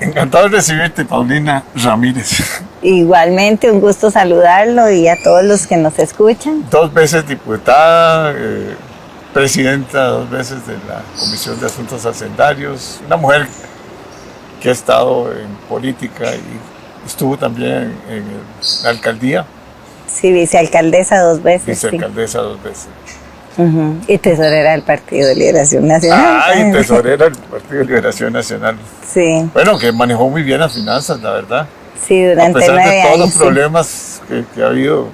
Encantado de recibirte, Paulina Ramírez. Igualmente, un gusto saludarlo y a todos los que nos escuchan. 2 veces diputada, presidenta 2 veces de la Comisión de Asuntos Hacendarios, una mujer que ha estado en política y estuvo también en la alcaldía. Sí, vicealcaldesa 2 veces. Vicealcaldesa 2 veces. Y tesorera del Partido de Liberación Nacional. Ay, tesorera del Partido de Liberación Nacional. Sí. Bueno, que manejó muy bien las finanzas, la verdad. Sí, durante 9 años. A pesar de todos los problemas que ha habido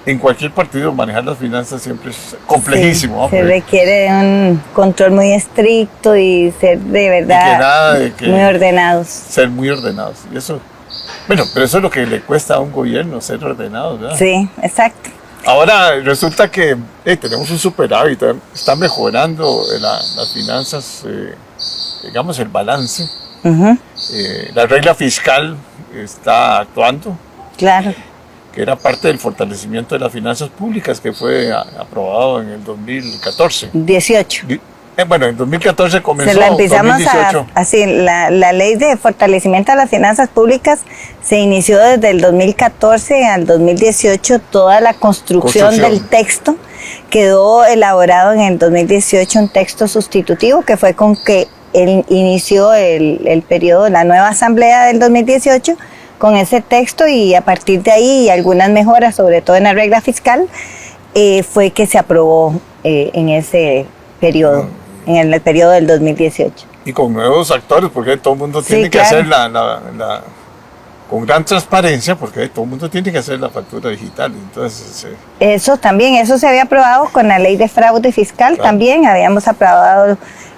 en cualquier partido, manejar las finanzas siempre es complejísimo. Sí, se requiere un control muy estricto y ser de verdad muy ordenados. Ser muy ordenados. Y eso, bueno, pero eso es lo que le cuesta a un gobierno, ser ordenados, ¿verdad? Sí, exacto. Ahora resulta que tenemos un superávit, está mejorando las finanzas, digamos el balance. La regla fiscal está actuando. Claro. Que era parte del fortalecimiento de las finanzas públicas que fue aprobado en el 2014. 18. Bueno, en 2014 comenzó. Se la empezamos 2018. así, la ley de fortalecimiento de las finanzas públicas se inició desde el 2014 al 2018, toda la construcción del texto. Quedó elaborado en el 2018 un texto sustitutivo que fue con que inició el periodo, la nueva asamblea del 2018, con ese texto, y a partir de ahí algunas mejoras, sobre todo en la regla fiscal, fue que se aprobó en ese periodo, en el periodo del 2018. Y con nuevos actores, porque todo el mundo tiene que hacer con gran transparencia, porque todo el mundo tiene que hacer la factura digital. Entonces, eso también, eso se había aprobado con la ley de fraude fiscal, claro. También habíamos aprobado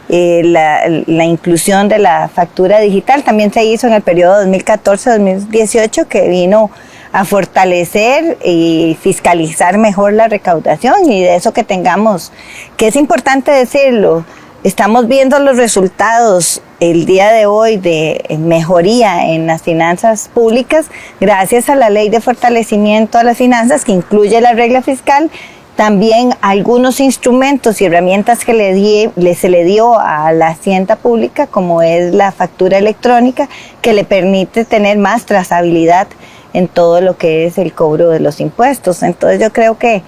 la inclusión de la factura digital. También se hizo en el periodo 2014-2018, que vino a fortalecer y fiscalizar mejor la recaudación, y de eso que tengamos, que es importante decirlo, estamos viendo los resultados el día de hoy de mejoría en las finanzas públicas gracias a la ley de fortalecimiento a las finanzas, que incluye la regla fiscal. También algunos instrumentos y herramientas que se le dio a la hacienda pública, como es la factura electrónica, que le permite tener más trazabilidad en todo lo que es el cobro de los impuestos. Entonces yo creo que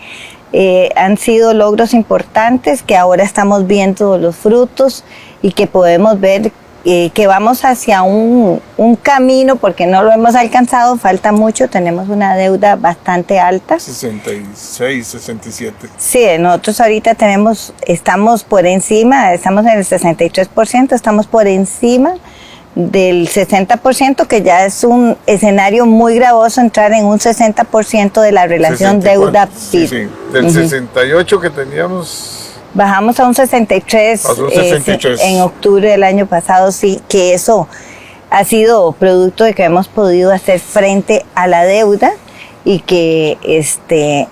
han sido logros importantes, que ahora estamos viendo los frutos y que podemos ver que vamos hacia un camino, porque no lo hemos alcanzado, falta mucho, tenemos una deuda bastante alta. 66, 67. Sí, nosotros ahorita estamos por encima, estamos en el 63%, estamos por encima del 60%, que ya es un escenario muy gravoso entrar en un 60% de la relación deuda-PIB. Sí, del 68 que teníamos. Bajamos a un 63, en octubre del año pasado, sí, que eso ha sido producto de que hemos podido hacer frente a la deuda y que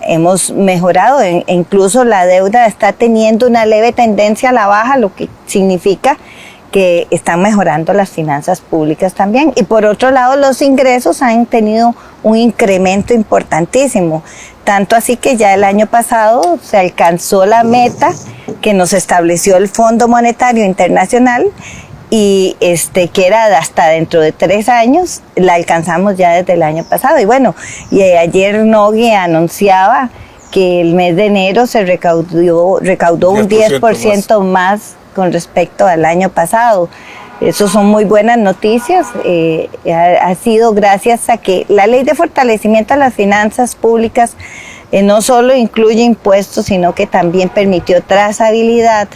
hemos mejorado. Incluso la deuda está teniendo una leve tendencia a la baja, lo que significa que están mejorando las finanzas públicas también. Y por otro lado, los ingresos han tenido un incremento importantísimo, tanto así que ya el año pasado se alcanzó la meta que nos estableció el Fondo Monetario Internacional, y que era hasta dentro de 3 años, la alcanzamos ya desde el año pasado. Y bueno, y ayer Nogui anunciaba que el mes de enero se recaudó un 10% más con respecto al año pasado. Eso son muy buenas noticias. Ha sido gracias a que la ley de fortalecimiento a las finanzas públicas no solo incluye impuestos, sino que también permitió trazabilidad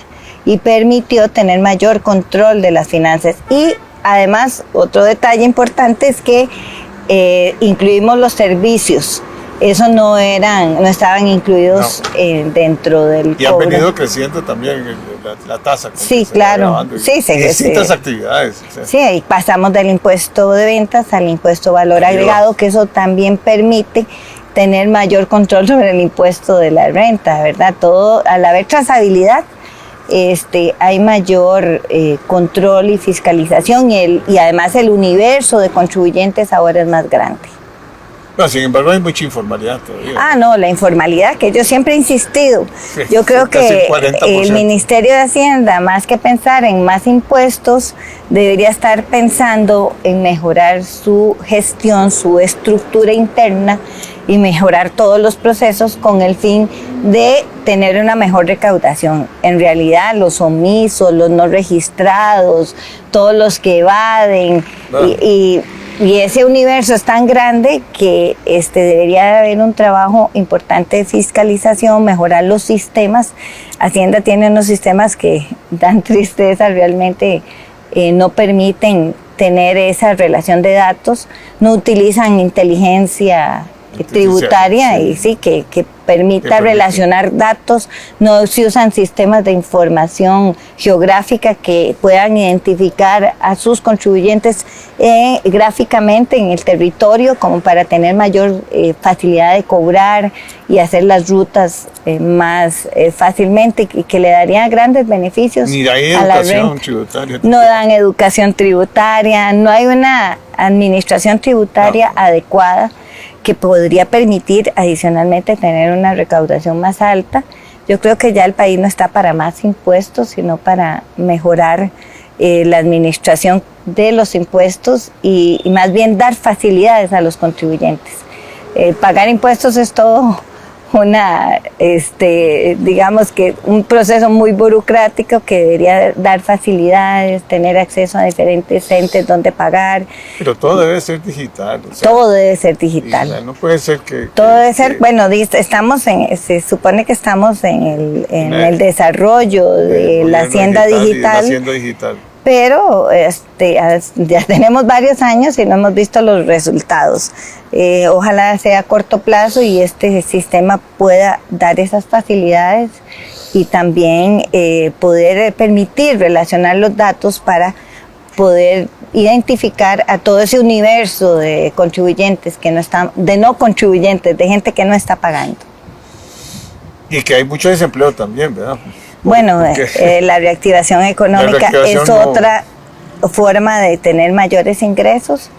y permitió tener mayor control de las finanzas. Y además, otro detalle importante es que incluimos los servicios. Eso no estaban incluidos dentro del cobro. Y han venido creciendo también la tasa. Sí, claro. Sí, distintas actividades. Sí, y pasamos del impuesto de ventas al impuesto valor agregado, que eso también permite tener mayor control sobre el impuesto de la renta, ¿verdad? Todo, al haber trazabilidad, hay mayor control y fiscalización, y además el universo de contribuyentes ahora es más grande. No, sin embargo hay mucha informalidad todavía. Ah, no, la informalidad, que yo siempre he insistido. Sí, yo creo que 40%. el Ministerio de Hacienda, más que pensar en más impuestos, debería estar pensando en mejorar su gestión, su estructura interna y mejorar todos los procesos con el fin de tener una mejor recaudación. En realidad, los omisos, los no registrados, todos los que evaden y ese universo es tan grande que debería haber un trabajo importante de fiscalización, mejorar los sistemas. Hacienda tiene unos sistemas que dan tristeza, realmente no permiten tener esa relación de datos, no utilizan inteligencia tributaria, sí. Y sí, que permita relacionar datos, no se usan sistemas de información geográfica que puedan identificar a sus contribuyentes gráficamente en el territorio como para tener mayor facilidad de cobrar y hacer las rutas más fácilmente y que le darían grandes beneficios. Ni hay a la educación tributaria. No dan educación tributaria, no hay una administración tributaria adecuada que podría permitir adicionalmente tener una recaudación más alta. Yo creo que ya el país no está para más impuestos, sino para mejorar la administración de los impuestos y más bien dar facilidades a los contribuyentes. Pagar impuestos es todo digamos que un proceso muy burocrático que debería dar facilidades, tener acceso a diferentes entes donde pagar. Pero todo debe ser digital. O sea, todo debe ser digital. O sea, no puede ser que... Todo debe ser, bueno, se supone que estamos en el desarrollo de la hacienda digital. Pero ya tenemos varios años y no hemos visto los resultados. Ojalá sea a corto plazo y este sistema pueda dar esas facilidades y también poder permitir relacionar los datos para poder identificar a todo ese universo de contribuyentes que no están, de no contribuyentes, de gente que no está pagando. Y que hay mucho desempleo también, ¿verdad? Bueno, la reactivación económica es otra forma de tener mayores ingresos.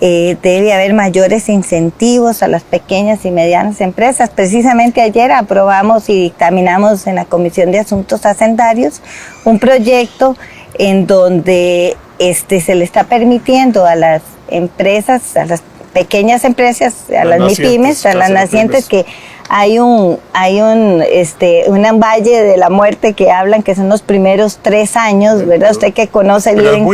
Debe haber mayores incentivos a las pequeñas y medianas empresas. Precisamente ayer aprobamos y dictaminamos en la Comisión de Asuntos Hacendarios un proyecto en donde se le está permiendo a las empresas, a las pequeñas empresas, a las MIPYMES, a las nacientes que hay un valle de la muerte que hablan que son los primeros 3 años, ¿verdad? Usted que conoce bien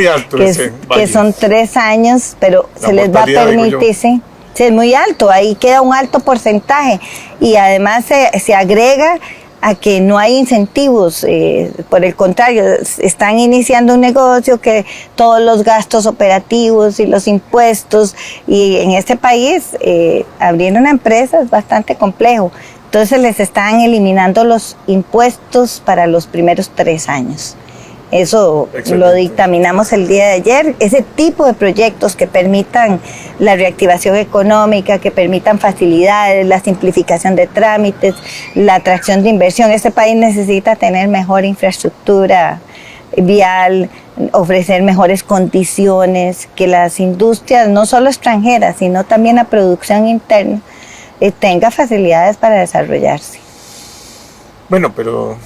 que son 3 años, pero se les va a permitir, sí, es muy alto, ahí queda un alto porcentaje y además se agrega a que no hay incentivos, por el contrario, están iniciando un negocio que todos los gastos operativos y los impuestos, y en este país abrir una empresa es bastante complejo, entonces les están eliminando los impuestos para los primeros 3 años. Eso lo dictaminamos el día de ayer, ese tipo de proyectos que permitan la reactivación económica, que permitan facilidades, la simplificación de trámites, la atracción de inversión. Este país necesita tener mejor infraestructura vial, ofrecer mejores condiciones, que las industrias, no solo extranjeras, sino también la producción interna, tenga facilidades para desarrollarse. Bueno, pero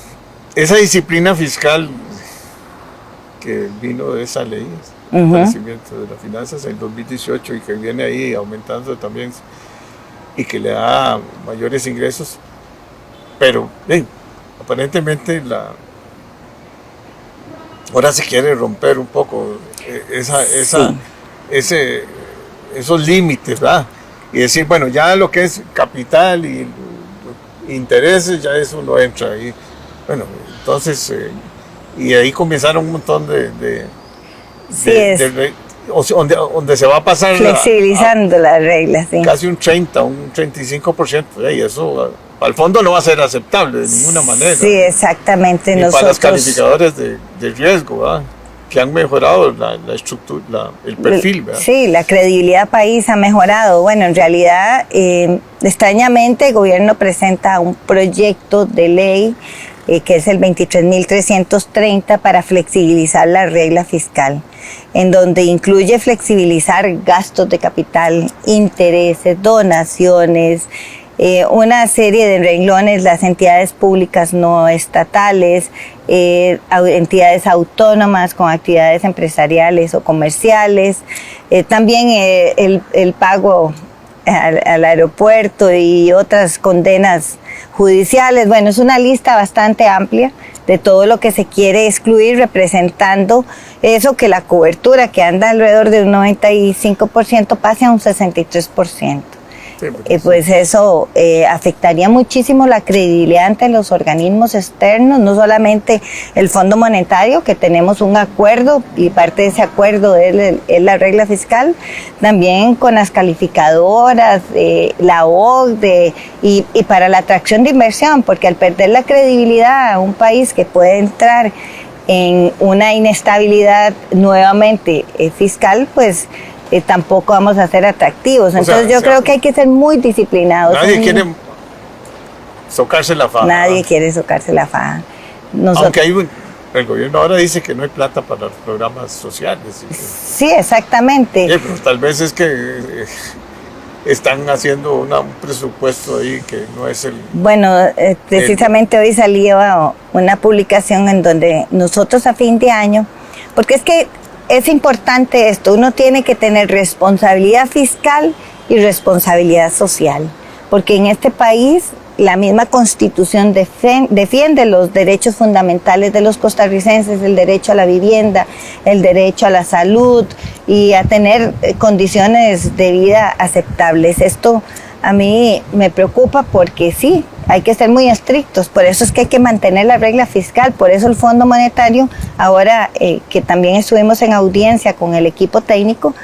esa disciplina fiscal que vino de esa ley, el fortalecimiento de las finanzas en 2018 y que viene ahí aumentando también y que le da mayores ingresos, pero aparentemente ahora se quiere romper un poco esos límites, ¿verdad? Y decir, bueno, ya lo que es capital y intereses, ya eso no entra ahí. Bueno, entonces... y ahí comenzaron un montón donde se va a pasar flexibilizando las reglas, sí. Casi un 35%, y eso al fondo no va a ser aceptable de ninguna manera. Sí, exactamente. Ni para los calificadores de riesgo, ¿verdad? Que han mejorado la estructura, el perfil, ¿verdad? Sí, la credibilidad país ha mejorado. Bueno, en realidad, extrañamente, el gobierno presenta un proyecto de ley que es el 23.330 para flexibilizar la regla fiscal, en donde incluye flexibilizar gastos de capital, intereses, donaciones, una serie de renglones, las entidades públicas no estatales, entidades autónomas con actividades empresariales o comerciales, también el pago al aeropuerto y otras condenas judiciales. Bueno, es una lista bastante amplia de todo lo que se quiere excluir, representando eso, que la cobertura, que anda alrededor de un 95%, pase a un 63%. Sí, pues eso afectaría muchísimo la credibilidad ante los organismos externos, no solamente el Fondo Monetario, que tenemos un acuerdo y parte de ese acuerdo es la regla fiscal, también con las calificadoras, la OCDE y para la atracción de inversión, porque al perder la credibilidad a un país que puede entrar en una inestabilidad nuevamente fiscal, pues tampoco vamos a ser atractivos. Entonces yo creo que hay que ser muy disciplinados. Nadie quiere socarse la faja. Nadie quiere socarse la faja. Aunque el gobierno ahora dice que no hay plata para los programas sociales. Sí, exactamente. Pero tal vez es que están haciendo un presupuesto ahí que no es el... Bueno, precisamente hoy salió una publicación en donde nosotros a fin de año, porque es que es importante esto, uno tiene que tener responsabilidad fiscal y responsabilidad social, porque en este país la misma Constitución defiende los derechos fundamentales de los costarricenses, el derecho a la vivienda, el derecho a la salud y a tener condiciones de vida aceptables. Esto a mí me preocupa porque sí, hay que ser muy estrictos, por eso es que hay que mantener la regla fiscal, por eso el Fondo Monetario, ahora que también estuvimos en audiencia con el equipo técnico,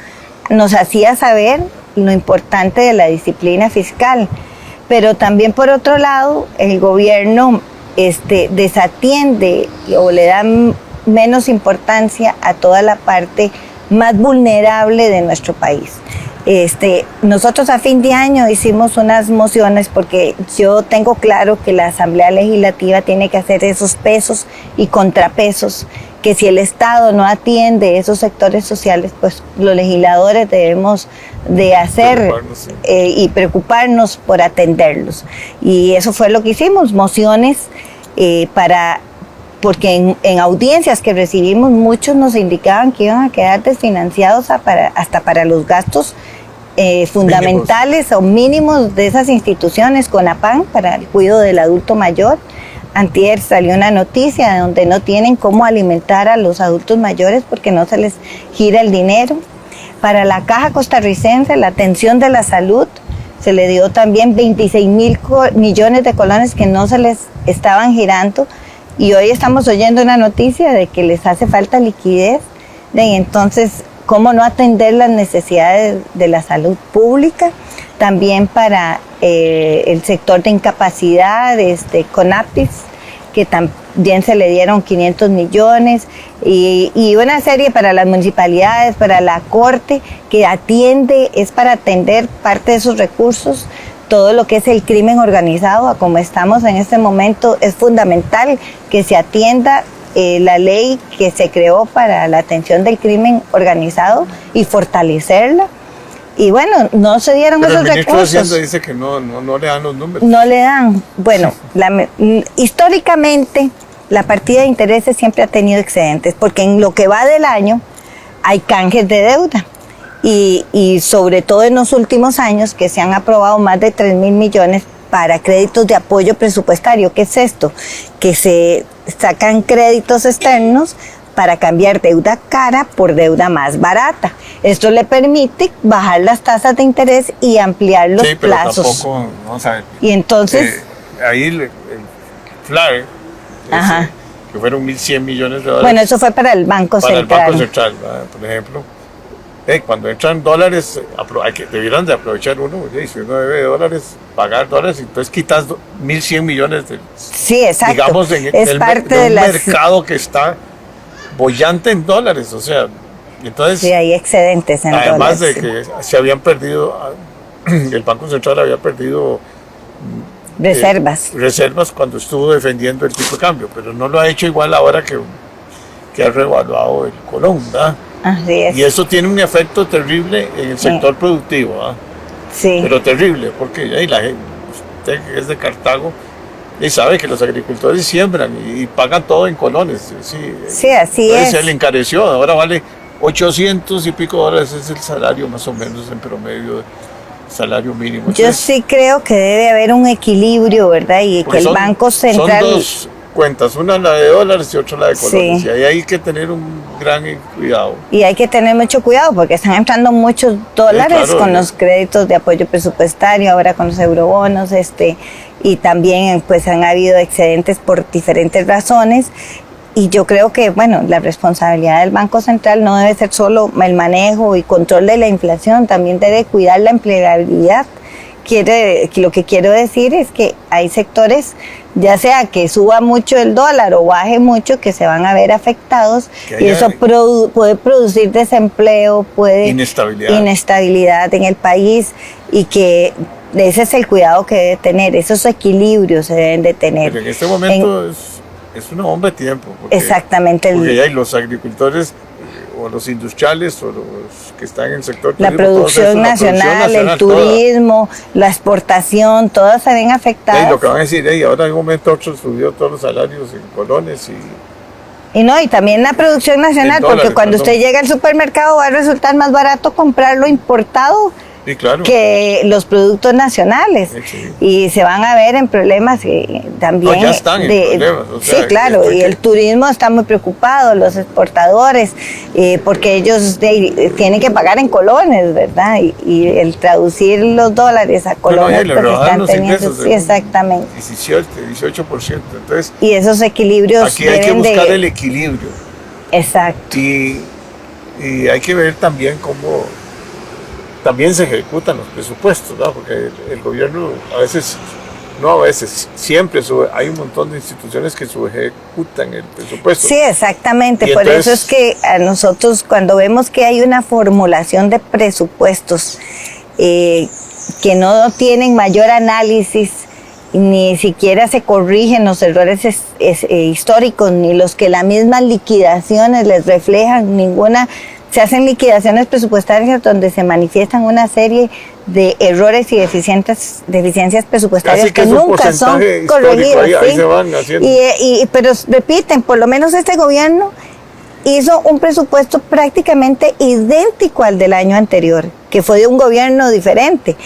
nos hacía saber lo importante de la disciplina fiscal, pero también por otro lado el gobierno desatiende o le da menos importancia a toda la parte más vulnerable de nuestro país. Nosotros a fin de año hicimos unas mociones porque yo tengo claro que la Asamblea Legislativa tiene que hacer esos pesos y contrapesos, que si el Estado no atiende esos sectores sociales, pues los legisladores debemos de hacer y preocuparnos por atenderlos. Y eso fue lo que hicimos, mociones porque en audiencias que recibimos muchos nos indicaban que iban a quedar desfinanciados hasta para los gastos fundamentales o mínimos de esas instituciones, CONAPAN, para el cuidado del adulto mayor. Antier salió una noticia donde no tienen cómo alimentar a los adultos mayores porque no se les gira el dinero. Para la Caja Costarricense, la atención de la salud, se le dio también 26,000 millones de colones que no se les estaban girando. Y hoy estamos oyendo una noticia de que les hace falta liquidez. Entonces, ¿cómo no atender las necesidades de la salud pública? También para el sector de incapacidad, CONAPIS, que también se le dieron 500 millones, y una serie para las municipalidades, para la Corte, que es para atender parte de esos recursos. Todo lo que es el crimen organizado, a como estamos en este momento, es fundamental que se atienda la ley que se creó para la atención del crimen organizado y fortalecerla. Y bueno, no se dieron esos recursos. El ministro de Hacienda dice que no le dan los números. No le dan. Bueno, históricamente la partida de intereses siempre ha tenido excedentes, porque en lo que va del año hay canjes de deuda. Y sobre todo en los últimos años que se han aprobado más de 3,000 millones para créditos de apoyo presupuestario. ¿Qué es esto? Que se sacan créditos externos para cambiar deuda cara por deuda más barata. Esto le permite bajar las tasas de interés y ampliar los plazos. Tampoco, vamos a ver. Y entonces... ahí el FLAR, que fueron 1.100 millones de dólares. Bueno, eso fue para el Banco Central. Para el Banco Central, por ejemplo. Cuando entran dólares, debieran de aprovechar si uno debe $, pagar $, entonces quitas 1.100 millones de... Sí, exacto. Digamos, en un mercado que está bollante en dólares, o sea, entonces... Sí, hay excedentes en dólares. Además de que se habían perdido, el Banco Central había perdido reservas cuando estuvo defendiendo el tipo de cambio, pero no lo ha hecho igual ahora que ha revaluado el colón, ¿verdad? Así es. Y eso tiene un efecto terrible en el sector productivo, ¿verdad? Sí. Pero terrible, porque ahí la gente, usted que es de Cartago, y sabe que los agricultores siembran y pagan todo en colones. Sí, así es. Se le encareció, ahora vale 800 y pico dólares, es el salario más o menos en promedio, salario mínimo. Yo sí creo que debe haber un equilibrio, ¿verdad? Y que el Banco Central... Son dos cuentas, una la de dólares y otra la de colones. Sí. Y ahí hay que tener un gran cuidado. Y hay que tener mucho cuidado porque están entrando muchos dólares con los créditos de apoyo presupuestario, ahora con los eurobonos, y también pues han habido excedentes por diferentes razones. Y yo creo que, bueno, la responsabilidad del Banco Central no debe ser solo el manejo y control de la inflación, también debe cuidar la empleabilidad. Lo que quiero decir es que hay sectores, ya sea que suba mucho el dólar o baje mucho, que se van a ver afectados y eso puede producir desempleo, inestabilidad en el país, y que ese es el cuidado que debe tener, esos equilibrios se deben de tener. Pero en este momento es una bomba de tiempo. Exactamente. Porque hay los agricultores o los industriales o los que están en el sector turismo, la producción nacional, el turismo, la exportación, todas se ven afectadas. Lo que van a decir, ahora en un momento otro subió todos los salarios en colones y también la producción nacional, porque cuando usted llega al supermercado va a resultar más barato comprarlo importado. Sí, claro. Que los productos nacionales, sí. Y se van a ver en problemas también. Ya están en problemas. Sí, claro, y el turismo está muy preocupado, los exportadores, porque ellos tienen que pagar en colones, ¿verdad? Y el traducir los dólares a colones pues están teniendo, sí, exactamente. 18%. Entonces, y esos equilibrios aquí hay que buscar el equilibrio. Exacto. Y hay que ver también cómo también se ejecutan los presupuestos, ¿no? Porque el gobierno siempre hay un montón de instituciones que ejecutan el presupuesto. Sí, exactamente, por eso es que a nosotros cuando vemos que hay una formulación de presupuestos que no tienen mayor análisis, ni siquiera se corrigen los errores históricos, ni los que las mismas liquidaciones les reflejan, se hacen liquidaciones presupuestarias donde se manifiestan una serie de errores y deficiencias presupuestarias que nunca son corregidas. Ahí se van haciendo. Pero repiten, por lo menos este gobierno hizo un presupuesto prácticamente idéntico al del año anterior, que fue de un gobierno diferente.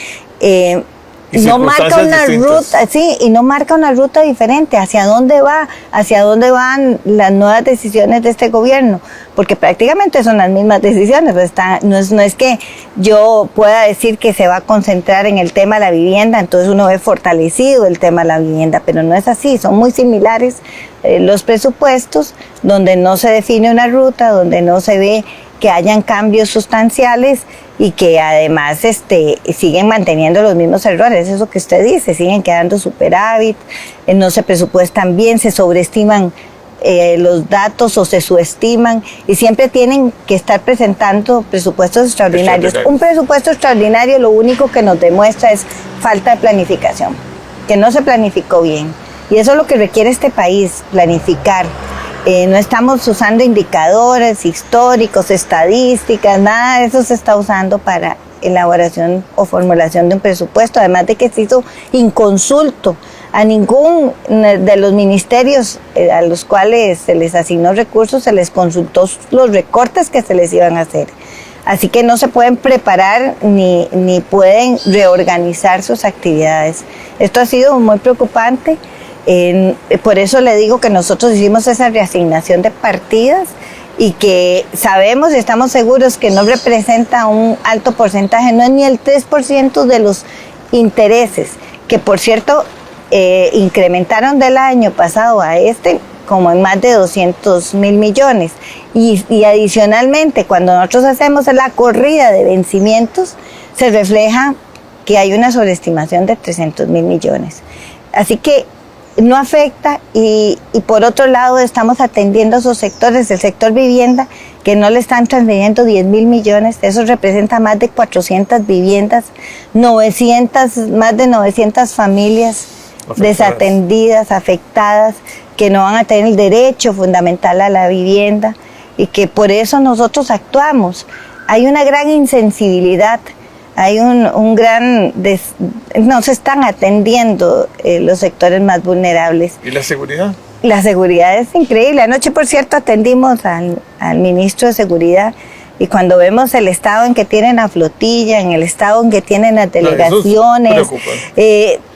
No marca una ruta, sí, y no marca una ruta diferente hacia dónde van las nuevas decisiones de este gobierno, porque prácticamente son las mismas decisiones. No es que yo pueda decir que se va a concentrar en el tema de la vivienda, entonces uno ve fortalecido el tema de la vivienda, pero no es así, son muy similares los presupuestos, donde no se define una ruta, donde no se ve que hayan cambios sustanciales y que además siguen manteniendo los mismos errores, eso que usted dice, siguen quedando superávit, no se presupuestan bien, se sobreestiman los datos o se subestiman y siempre tienen que estar presentando presupuestos extraordinarios. Un presupuesto extraordinario lo único que nos demuestra es falta de planificación, que no se planificó bien, y eso es lo que requiere este país, planificar. No estamos usando indicadores históricos, estadísticas, nada de eso se está usando para elaboración o formulación de un presupuesto, además de que se hizo inconsulto a ningún de los ministerios a los cuales se les asignó recursos, se les consultó los recortes que se les iban a hacer. Así que no se pueden preparar ni pueden reorganizar sus actividades. Esto ha sido muy preocupante. Por eso le digo que nosotros hicimos esa reasignación de partidas y que sabemos y estamos seguros que no representa un alto porcentaje, no es ni el 3% de los intereses, que por cierto incrementaron del año pasado a como en más de 200 mil millones. Y adicionalmente, cuando nosotros hacemos la corrida de vencimientos, se refleja que hay una sobreestimación de 300 mil millones. Así que no afecta y por otro lado estamos atendiendo a esos sectores, el sector vivienda, que no le están transfiriendo 10 mil millones, eso representa más de 400 viviendas, más de 900 familias, desatendidas, afectadas, que no van a tener el derecho fundamental a la vivienda y que por eso nosotros actuamos. Hay una gran insensibilidad, hay un gran... no se están atendiendo los sectores más vulnerables. ¿Y la seguridad? La seguridad es increíble. Anoche, por cierto, atendimos al ministro de Seguridad y cuando vemos el estado en que tienen la flotilla, en el estado en que tienen las delegaciones,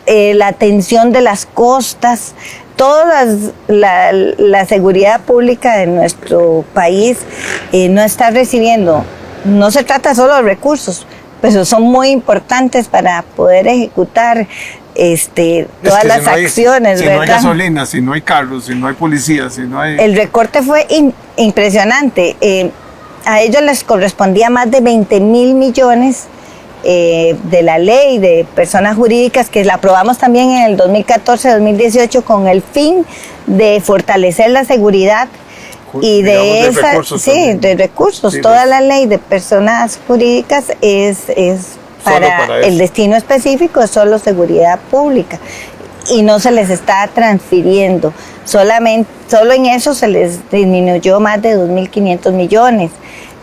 la atención de las costas, toda la seguridad pública de nuestro país no está recibiendo. No se trata solo de recursos, pero son muy importantes para poder ejecutar todas las acciones. Si no hay gasolina, si no hay carros, si no hay policía, si no hay... El recorte fue impresionante. A ellos les correspondía más de 20.000 millones de la ley de personas jurídicas, que la aprobamos también en el 2014-2018 con el fin de fortalecer la seguridad y de recursos. Toda la ley de personas jurídicas es para el destino específico, es solo seguridad pública y no se les está transfiriendo. Solo en eso se les disminuyó más de 2.500 millones.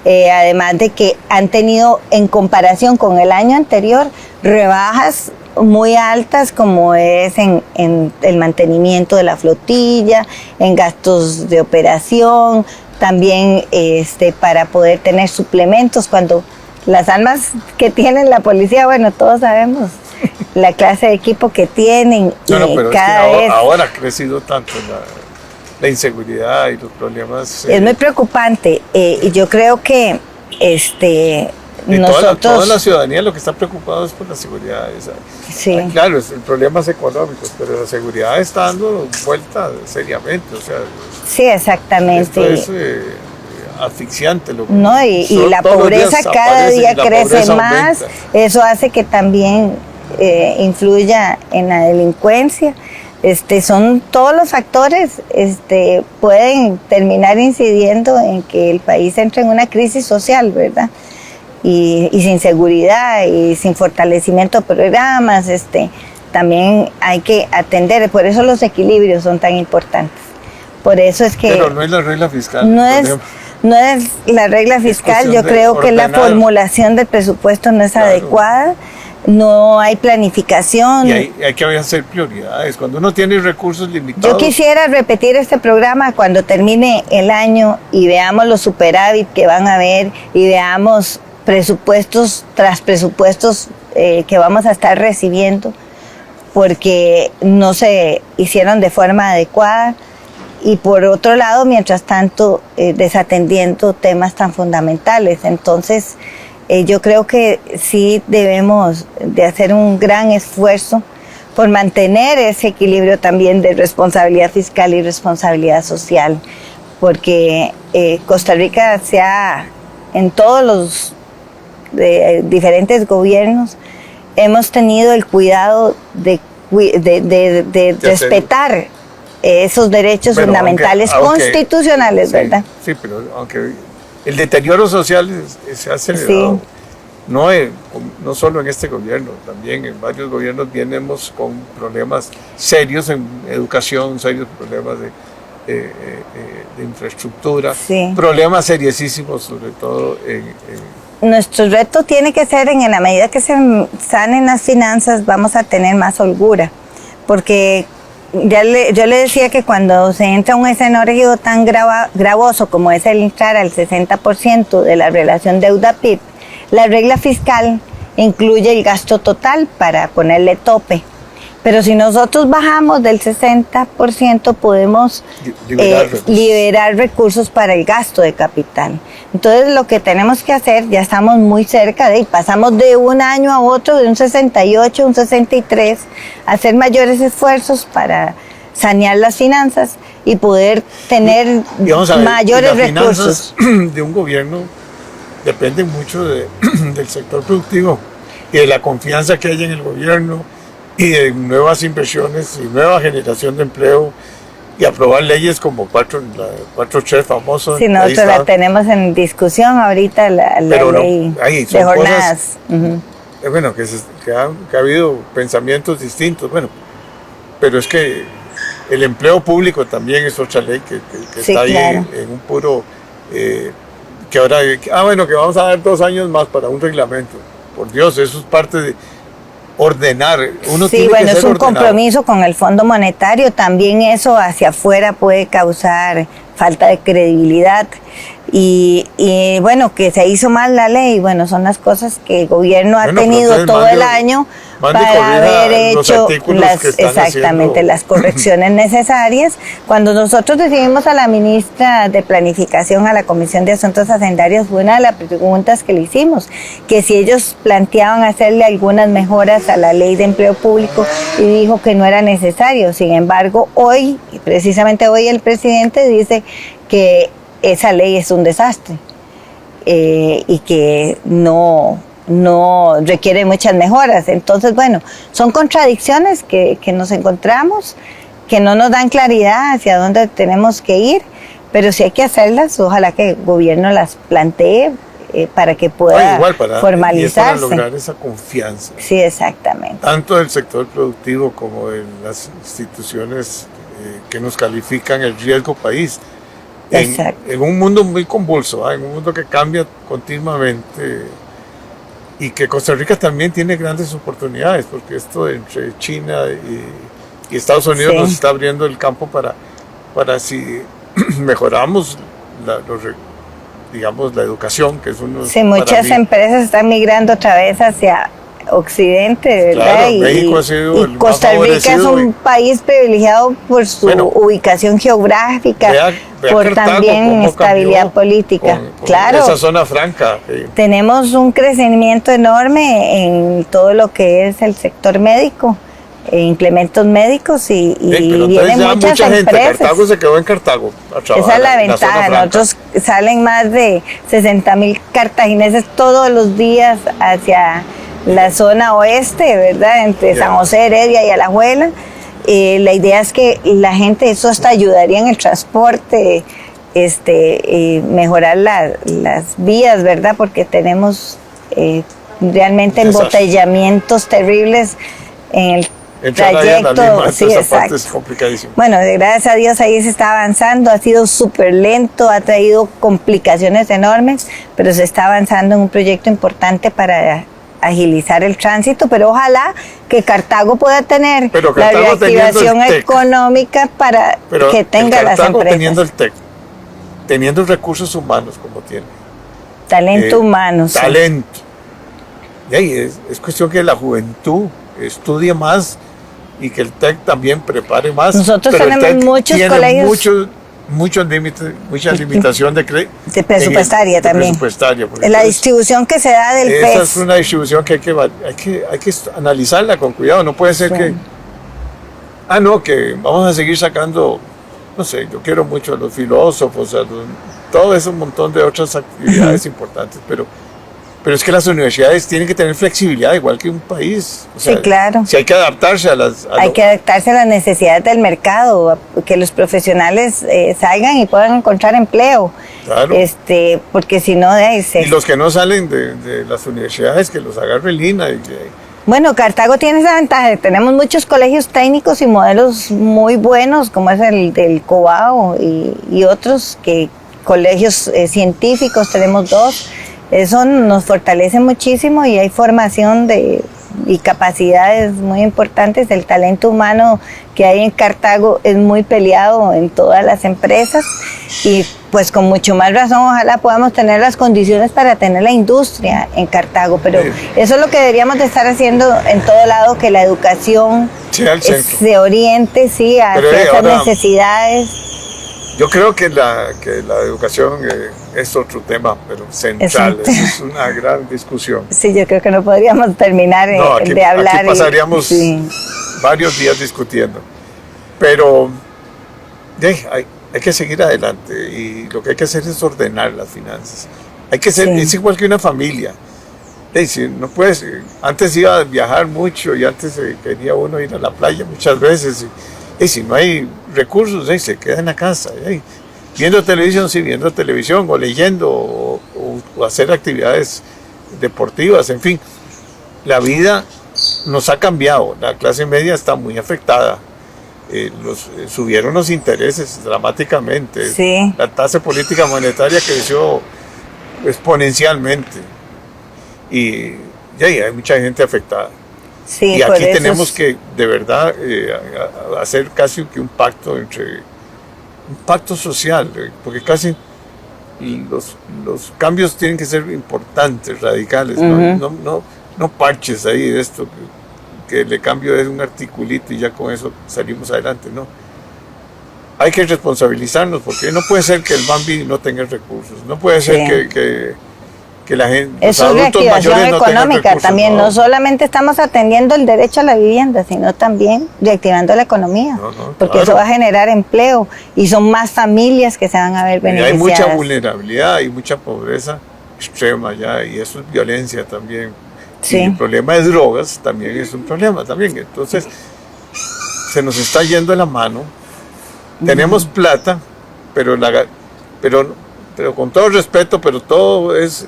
Además de que han tenido, en comparación con el año anterior, rebajas muy altas, como es en el mantenimiento de la flotilla, en gastos de operación, también para poder tener suplementos. Cuando las armas que tienen la policía, bueno, todos sabemos la clase de equipo que tienen. Pero cada vez ahora ha crecido tanto la inseguridad y los problemas. Es muy preocupante y yo creo que nosotros... Toda la ciudadanía lo que está preocupado es por la seguridad. Sí. Claro, el problema es económico, pero la seguridad está dando vuelta seriamente. O sea, sí, exactamente. Esto es asfixiante. Y la pobreza cada día crece más. Eso hace que también influya en la delincuencia. Son todos los factores pueden terminar incidiendo en que el país entre en una crisis social, ¿verdad? Y sin seguridad y sin fortalecimiento de programas, también hay que atender. Por eso los equilibrios son tan importantes. Por eso es que... Pero no es la regla fiscal. No es la regla fiscal. Yo creo que la formulación del presupuesto no es adecuada. No hay planificación. Y hay que hacer prioridades. Cuando uno tiene recursos limitados... Yo quisiera repetir este programa cuando termine el año y veamos los superávit que van a haber y veamos presupuestos tras presupuestos que vamos a estar recibiendo, porque no se hicieron de forma adecuada. Y por otro lado, mientras tanto, desatendiendo temas tan fundamentales. Entonces... yo creo que sí debemos de hacer un gran esfuerzo por mantener ese equilibrio también de responsabilidad fiscal y responsabilidad social, porque Costa Rica en todos los diferentes gobiernos hemos tenido el cuidado de respetar esos derechos fundamentales constitucionales, ¿verdad? Sí, pero aunque... El deterioro social se ha acelerado, sí. No solo en este gobierno, también en varios gobiernos venimos con problemas serios en educación, serios problemas de infraestructura, sí. Problemas seriosísimos, sobre todo Nuestro reto tiene que ser, en la medida que se sanen las finanzas, vamos a tener más holgura, porque... yo le decía que cuando se entra a un escenario tan gravoso como es el entrar al 60% de la relación deuda-PIB, la regla fiscal incluye el gasto total para ponerle tope. Pero si nosotros bajamos del 60%, podemos liberar recursos para el gasto de capital. Entonces, lo que tenemos que hacer, ya estamos muy cerca pasamos de un año a otro, de un 68 a un 63, hacer mayores esfuerzos para sanear las finanzas y poder tener mayores recursos. Las finanzas de un gobierno dependen mucho del sector productivo y de la confianza que hay en el gobierno, y de nuevas inversiones y nueva generación de empleo, y aprobar leyes como 4.3 famoso. Sí, nosotros la tenemos en discusión ahorita, la ley de jornadas. Bueno, que ha habido pensamientos distintos. Bueno, pero es que el empleo público también es otra ley que sí, está ahí claro. en un puro... que ahora, bueno, que vamos a dar 2 años más para un reglamento. Por Dios, eso es parte de ordenar. Uno sí, tiene bueno, que ser es un ordenado. compromiso con el Fondo Monetario. También eso hacia afuera puede causar falta de credibilidad. Y bueno, que se hizo mal la ley, bueno, son las cosas que el gobierno ha tenido todo el año para haber hecho exactamente las correcciones necesarias. Cuando nosotros recibimos a la ministra de Planificación a la Comisión de Asuntos Hacendarios, fue una de las preguntas que le hicimos, que si ellos planteaban hacerle algunas mejoras a la ley de empleo público, y dijo que no era necesario. Sin embargo, hoy, precisamente hoy, el presidente dice que esa ley es un desastre y que no requiere muchas mejoras. Entonces, bueno, son contradicciones que nos encontramos, que no nos dan claridad hacia dónde tenemos que ir, pero si hay que hacerlas, ojalá que el gobierno las plantee para que pueda formalizarse. Y para lograr esa confianza. Sí, exactamente. Tanto del sector productivo como de las instituciones que nos califican el riesgo país. En un mundo muy convulso, en un mundo que cambia continuamente y que Costa Rica también tiene grandes oportunidades, porque esto entre China y Estados Unidos nos está abriendo el campo para si mejoramos la educación, que es uno... Sí, muchas empresas están migrando otra vez hacia Occidente, ¿verdad? Claro, México ha sido el Costa Rica es un país privilegiado por su ubicación geográfica, por Cartago, también estabilidad política. Claro, esa zona franca. Tenemos un crecimiento enorme en todo lo que es el sector médico, implementos médicos y vienen muchas empresas. Cartago se quedó en Cartago. Esa es la ventaja. Nosotros salen más de 60,000 cartagineses todos los días hacia la zona oeste, ¿verdad? Entre San José, Heredia y Alajuela. La idea es que la gente, eso hasta ayudaría en el transporte, mejorar las vías, vías, porque tenemos realmente embotellamientos terribles en el trayecto. Sí, exacto. Es complicadísimo. Bueno, gracias a Dios ahí se está avanzando, ha sido súper lento, ha traído complicaciones enormes, pero se está avanzando en un proyecto importante para agilizar el tránsito, pero ojalá que Cartago pueda tener la reactivación económica para que tenga las empresas. Teniendo el TEC, teniendo recursos humanos como tiene. Talento humano. Talento. Y ahí es cuestión que la juventud estudie más y que el TEC también prepare más. Nosotros tenemos muchos colegios. Muchas limitación de presupuestaria también. La distribución que se da del PES. Esa es una distribución que hay que analizarla con cuidado. No puede ser que que vamos a seguir sacando, no sé, yo quiero mucho a los filósofos, todo ese montón de otras actividades importantes, pero es que las universidades tienen que tener flexibilidad igual que un país. O sea, sí, claro. Si hay que adaptarse hay que adaptarse a las necesidades del mercado, que los profesionales salgan y puedan encontrar empleo. Claro. Porque si no... Y los que no salen de las universidades, que los agarre el INA. Bueno, Cartago tiene esa ventaja. Tenemos muchos colegios técnicos y modelos muy buenos, como es el del Cobao y otros colegios científicos, tenemos 2. Eso nos fortalece muchísimo y hay formación y capacidades muy importantes. El talento humano que hay en Cartago es muy peleado en todas las empresas y pues con mucho más razón ojalá podamos tener las condiciones para tener la industria en Cartago, pero eso es lo que deberíamos de estar haciendo en todo lado, que la educación se oriente hacia esas necesidades. Yo creo que la educación es otro tema, pero central. Es una gran discusión. Sí, yo creo que no podríamos terminar de hablar. Aquí pasaríamos varios días discutiendo. Pero hay que seguir adelante y lo que hay que hacer es ordenar las finanzas. Hay que ser, es igual que una familia. No puedes, antes iba a viajar mucho y antes quería uno ir a la playa muchas veces. Y si no hay recursos, se queda en la casa, viendo televisión, o leyendo, o hacer actividades deportivas, en fin. La vida nos ha cambiado, la clase media está muy afectada. subieron los intereses dramáticamente. Sí. La tasa de política monetaria creció exponencialmente y hay mucha gente afectada. Sí, y aquí tenemos que, de verdad, hacer casi que un pacto social, porque casi los cambios tienen que ser importantes, radicales, no parches ahí de esto, que le cambio es un articulito y ya con eso salimos adelante, no. Hay que responsabilizarnos, porque no puede ser que el Bambi no tenga recursos, no puede ser que la gente, los adultos mayores no tengan recursos. También, no solamente estamos atendiendo el derecho a la vivienda, sino también reactivando la economía, porque eso va a generar empleo y son más familias que se van a ver beneficiadas. Y hay mucha vulnerabilidad, hay mucha pobreza extrema ya, y eso es violencia también. Sí. Y el problema de drogas también es un problema también. Entonces, se nos está yendo la mano. Tenemos plata, pero con todo respeto, pero todo es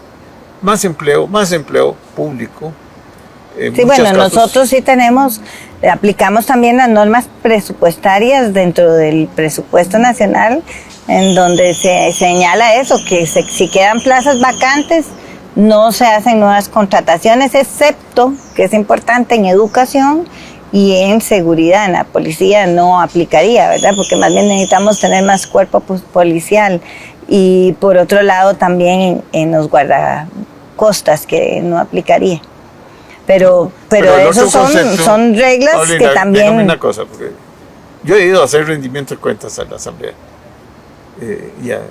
más empleo público. Sí, bueno, nosotros sí aplicamos también las normas presupuestarias dentro del presupuesto nacional, en donde se señala eso, que si quedan plazas vacantes, no se hacen nuevas contrataciones, excepto, que es importante, en educación y en seguridad. En la policía no aplicaría, ¿verdad? Porque más bien necesitamos tener más cuerpo policial. Y por otro lado también en los guardacostas, que no aplicaría. Pero esos son reglas, Paulina, que también... Dígame una cosa, porque yo he ido a hacer rendimiento de cuentas a la Asamblea, y a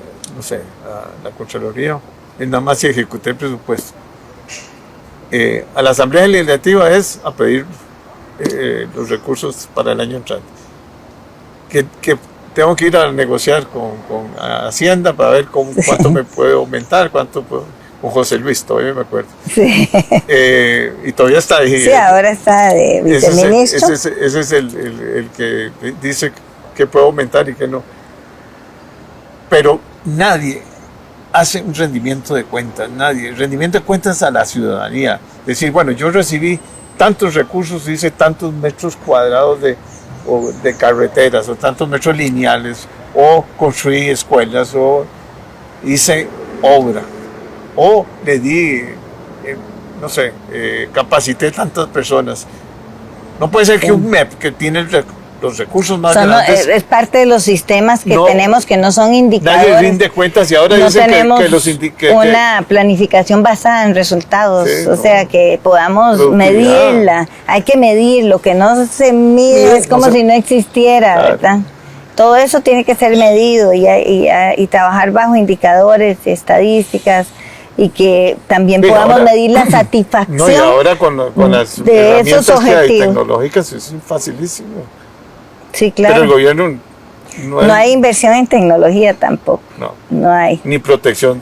la Contraloría, nada más si ejecuté el presupuesto. A la Asamblea Legislativa es a pedir los recursos para el año entrante. Que tengo que ir a negociar con Hacienda para ver cuánto me puede aumentar, cuánto puedo, con José Luis, todavía me acuerdo. Sí. Y todavía está ahí. Sí, ahora está de viceministro. Ese es el que dice que puede aumentar y que no. Pero nadie hace un rendimiento de cuentas, nadie. Rendimiento de cuentas a la ciudadanía. Decir, bueno, yo recibí tantos recursos, hice tantos metros cuadrados de carreteras, o tantos metros lineales, o construí escuelas, o hice obra, o le di, capacité tantas personas. No puede ser que un MEP que tiene los recursos más grandes... Es parte de los sistemas que tenemos, que no son indicadores. Nadie rinde cuentas y ahora dicen que los una planificación basada en resultados, sea, que podamos medirla. Hay que medir, lo que no se mide es como si no existiera, ¿verdad? Todo eso tiene que ser medido y trabajar bajo indicadores, estadísticas, y que también podamos medir la satisfacción y ahora con las de esos herramientas que hay objetivos tecnológicas es facilísimo. Sí, claro. Pero el gobierno no hay inversión en tecnología tampoco. No hay. Ni protección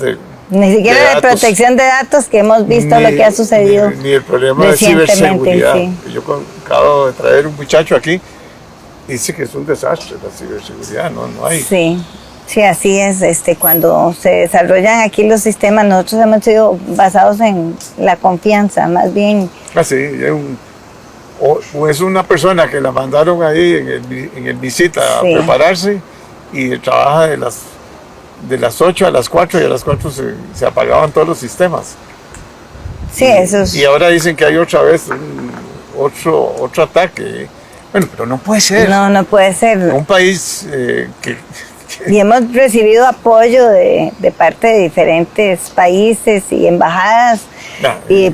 ni siquiera de protección de datos, que hemos visto lo que ha sucedido. Ni el problema de ciberseguridad. Sí. Yo acabo de traer un muchacho aquí, dice que es un desastre la ciberseguridad, no hay. Sí, así es. Cuando se desarrollan aquí los sistemas, nosotros hemos sido basados en la confianza, más bien. Es una persona que la mandaron ahí en el visita a prepararse, y trabaja de las 8 a las 4, y a las 4 se apagaban todos los sistemas. Sí, eso es. Y ahora dicen que hay otra vez otro ataque. Bueno, pero no puede ser. No puede ser. Un país Y hemos recibido apoyo de parte de diferentes países y embajadas,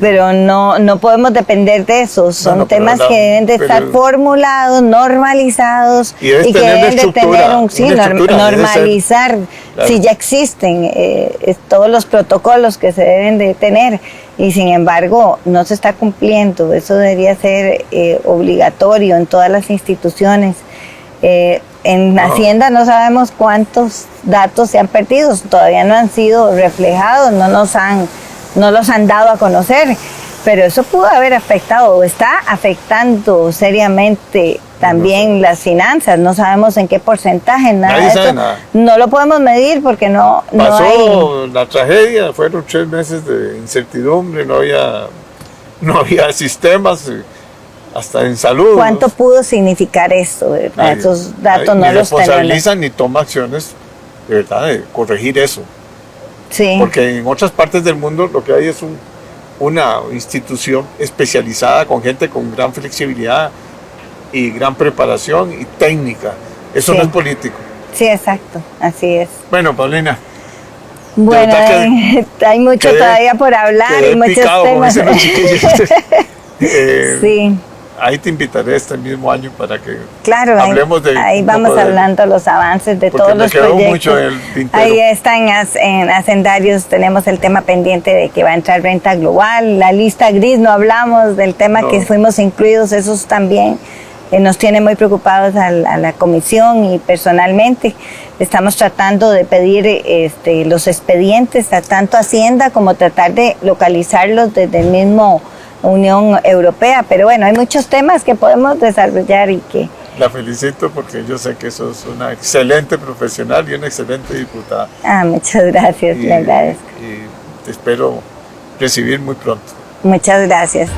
pero no podemos depender de eso. Son temas que deben de estar formulados, normalizados, y que deben de tener normalizar, si ya existen todos los protocolos que se deben de tener, y sin embargo no se está cumpliendo. Eso debería ser obligatorio en todas las instituciones. En Hacienda no sabemos cuántos datos se han perdido, todavía no han sido reflejados, no los han dado a conocer, pero eso pudo haber afectado, o está afectando seriamente también las finanzas. No sabemos en qué porcentaje, Nadie sabe nada. No lo podemos medir porque no hay. La tragedia, fueron 3 meses de incertidumbre, no había sistemas. hasta en salud. ¿Cuánto pudo significar esto, verdad? Esos datos no los responsabilizan ni toma acciones, de verdad, de corregir eso. Sí. Porque en otras partes del mundo lo que hay es una institución especializada con gente con gran flexibilidad y gran preparación y técnica. Eso no es político. Sí, exacto, así es. Bueno, Paulina. Bueno, hay mucho todavía por hablar y muchos temas. Sí. Ahí te invitaré este mismo año para que hablemos de... Ahí vamos hablando los avances de todos los proyectos. Mucho en el tintero. Ahí están en Hacendarios, tenemos el tema pendiente de que va a entrar renta global, la lista gris, no hablamos del tema que fuimos incluidos, esos también nos tiene muy preocupados a la comisión y personalmente. Estamos tratando de pedir los expedientes a tanto Hacienda como tratar de localizarlos desde el mismo Unión Europea, pero bueno, hay muchos temas que podemos desarrollar y que... La felicito porque yo sé que sos una excelente profesional y una excelente diputada. Muchas gracias, le agradezco. Y te espero recibir muy pronto. Muchas gracias.